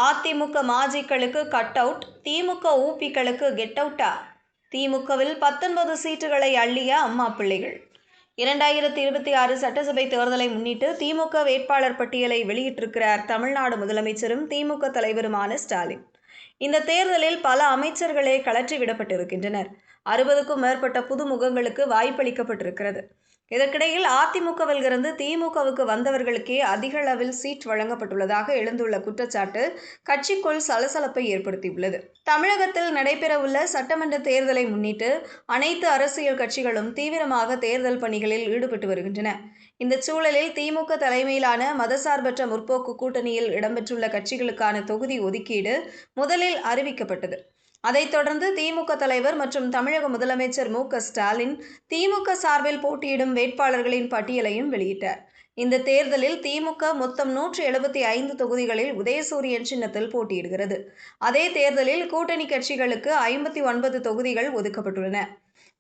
AIADMK மாஜிக்களுக்கு cut out, திமுக ஊபிக்களுக்கு get அவுட்டா? திமுகவில் 19 சீட்டுகளை அள்ளிய அம்மா பிள்ளைகள். 2026 சட்டசபை தேர்தலை முன்னிட்டு திமுக வேட்பாளர் பட்டியலை வெளியிட்டிருக்கிறார் தமிழ்நாடு முதலமைச்சரும் திமுக தலைவருமான ஸ்டாலின். இந்த தேர்தலில் பல அமைச்சர்களே கழற்றி விடப்பட்டிருக்கின்றனர். 60க்கும் மேற்பட்ட புது முகங்களுக்கு வாய்ப்பளிக்கப்பட்டிருக்கிறது. இதற்கிடையில் அதிமுகவில் இருந்து திமுகவுக்கு வந்தவர்களுக்கே அதிக அளவில் சீட் வழங்கப்பட்டுள்ளதாக எழுந்துள்ள குற்றச்சாட்டு கட்சிக்குள் சலசலப்பை ஏற்படுத்தியுள்ளது. தமிழகத்தில் நடைபெறவுள்ள சட்டமன்ற தேர்தலை முன்னிட்டு அனைத்து அரசியல் கட்சிகளும் தீவிரமாக தேர்தல் பணிகளில் ஈடுபட்டு வருகின்றன. இந்த சூழலில் திமுக தலைமையிலான மதசார்பற்ற முற்போக்கு கூட்டணியில் இடம்பெற்றுள்ள கட்சிகளுக்கான தொகுதி ஒதுக்கீடு முதலில் அறிவிக்கப்பட்டது. அதைத் தொடர்ந்து திமுக தலைவர் மற்றும் தமிழக முதலமைச்சர் மு.க.ஸ்டாலின் திமுக சார்பில் போட்டியிடும் வேட்பாளர்களின் பட்டியலையும் வெளியிட்டார். இந்த தேர்தலில் திமுக மொத்தம் 175 தொகுதிகளில் உதயசூரியன் சின்னத்தில் போட்டியிடுகிறது. அதே தேர்தலில் கூட்டணி கட்சிகளுக்கு 59 தொகுதிகள் ஒதுக்கப்பட்டுள்ளன.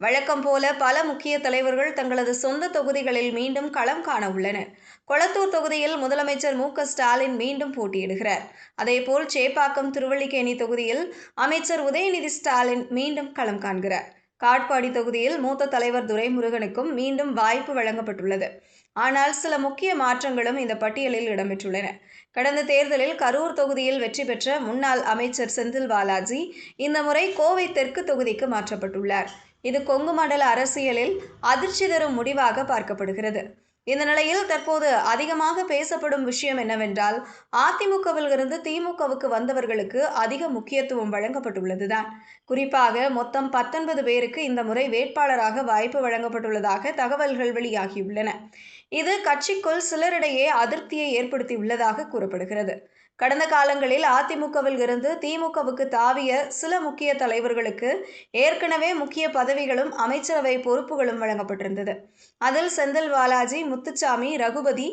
வழக்கம் போல பல முக்கிய தலைவர்கள் தங்களது சொந்த தொகுதிகளில் மீண்டும் களம் காண உள்ளனர். கொளத்தூர் தொகுதியில் முதலமைச்சர் மு.க.ஸ்டாலின் மீண்டும் போட்டியிடுகிறார். அதேபோல் சேப்பாக்கம், திருவல்லிக்கேணி தொகுதியில் அமைச்சர் உதயநிதி ஸ்டாலின் மீண்டும் களம் காண்கிறார். காட்பாடி தொகுதியில் மூத்த தலைவர் துரைமுருகனுக்கும் மீண்டும் வாய்ப்பு வழங்கப்பட்டுள்ளது. ஆனால் சில முக்கிய மாற்றங்களும் இந்த பட்டியலில் இடம்பெற்றுள்ளன. கடந்த தேர்தலில் கரூர் தொகுதியில் வெற்றி பெற்ற முன்னாள் அமைச்சர் செந்தில் பாலாஜி இந்த முறை கோவை தெற்கு தொகுதிக்கு மாற்றப்பட்டுள்ளார். இது கொங்கு மண்டல அரசியலில் அதிர்ச்சி தரும் முடிவாக பார்க்கப்படுகிறது. இந்த நிலையில் தற்போது அதிகமாக பேசப்படும் விஷயம் என்னவென்றால், அதிமுகவில் இருந்து திமுகவுக்கு வந்தவர்களுக்கு அதிக முக்கியத்துவம் வழங்கப்பட்டுள்ளதுதான். குறிப்பாக மொத்தம் 19 பேருக்கு இந்த முறை வேட்பாளராக வாய்ப்பு வழங்கப்பட்டுள்ளதாக தகவல்கள் வெளியாகியுள்ளன. இது கட்சிக்குள் சிலரிடையே அதிருப்தியை ஏற்படுத்தியுள்ளதாக கூறப்படுகிறது. கடந்த காலங்களில் அதிமுகவில் இருந்து திமுகவுக்கு தாவிய சில முக்கிய தலைவர்களுக்கு ஏற்கனவே முக்கிய பதவிகளும் அமைச்சரவை பொறுப்புகளும் வழங்கப்பட்டிருந்தது. அதில் செந்தில் பாலாஜி, முத்துசாமி, ரகுபதி,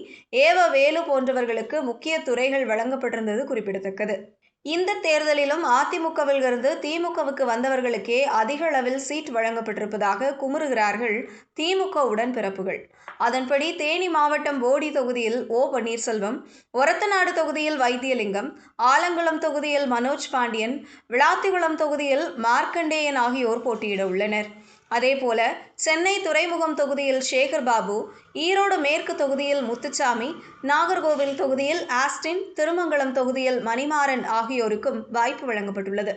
ஏவ வேலு போன்றவர்களுக்கு முக்கிய துறைகள் வழங்கப்பட்டிருந்தது குறிப்பிடத்தக்கது. இந்த தேர்தலிலும் அதிமுகவில் இருந்து திமுகவுக்கு வந்தவர்களுக்கே அதிக அளவில் சீட் வழங்கப்பட்டிருப்பதாக குமுறுகிறார்கள் திமுக உடன்பிறப்புகள். அதன்படி தேனி மாவட்டம் போடி தொகுதியில் ஓ.பன்னீர்செல்வம், ஒரத்தநாடு தொகுதியில் வைத்தியலிங்கம், ஆலங்குளம் தொகுதியில் மனோஜ் பாண்டியன், விளாத்திகுளம் தொகுதியில் மார்க்கண்டேயன் ஆகியோர் போட்டியிட உள்ளனர். அதேபோல சென்னை துறைமுகம் தொகுதியில் சேகர்பாபு, ஈரோடு மேற்கு தொகுதியில் முத்துசாமி, நாகர்கோவில் தொகுதியில் ஆஸ்டின், திருமங்கலம் தொகுதியில் மணிமாறன் ஆகியோருக்கும் வாய்ப்பு வழங்கப்பட்டுள்ளது.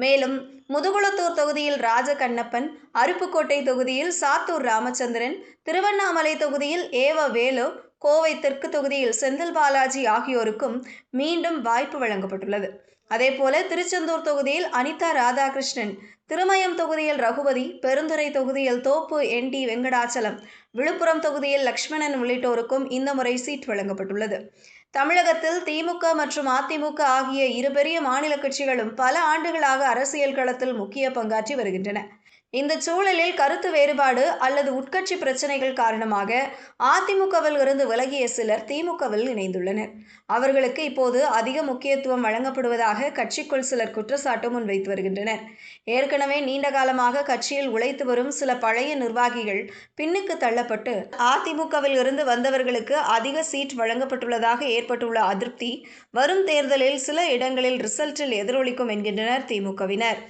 மேலும் முதுகுளத்தூர் தொகுதியில் ராஜகண்ணப்பன், அருப்புக்கோட்டை தொகுதியில் சாத்தூர் ராமச்சந்திரன், திருவண்ணாமலை தொகுதியில் ஏவ வேலு, கோவை தெற்கு தொகுதியில் செந்தில் பாலாஜி ஆகியோருக்கும் மீண்டும் வாய்ப்பு வழங்கப்பட்டுள்ளது. அதேபோல திருச்செந்தூர் தொகுதியில் அனிதா ராதாகிருஷ்ணன், திருமயம் தொகுதியில் ரகுபதி, பெருந்துறை தொகுதியில் தோப்பு என்.டி. வெங்கடாச்சலம், விழுப்புரம் தொகுதியில் லட்சுமணன் உள்ளிட்டோருக்கும் இந்த முறை சீட் வழங்கப்பட்டுள்ளது. தமிழகத்தில் திமுக மற்றும் அதிமுக ஆகிய இரு பெரிய மாநில கட்சிகளும் பல ஆண்டுகளாக அரசியல் களத்தில் முக்கிய பங்காற்றி வருகின்றன. இந்த சூழலில் கருத்து வேறுபாடு அல்லது உட்கட்சி பிரச்சனைகள் காரணமாக அதிமுகவில் இருந்து விலகிய சிலர் திமுகவில் இணைந்துள்ளனர். அவர்களுக்கு இப்போது அதிக முக்கியத்துவம் வழங்கப்படுவதாக கட்சிக்குள் சிலர் குற்றச்சாட்டு முன்வைத்து வருகின்றனர். ஏற்கனவே நீண்ட காலமாக கட்சியில் உழைத்து வரும் சில பழைய நிர்வாகிகள் பின்னுக்கு தள்ளப்பட்டு அதிமுகவில் இருந்து வந்தவர்களுக்கு அதிக சீட் வழங்கப்பட்டுள்ளதாக ஏற்பட்டுள்ள அதிருப்தி வரும் தேர்தலில் சில இடங்களில் ரிசல்ட்டில் எதிரொலிக்கும் என்கின்றனர் திமுகவினர்.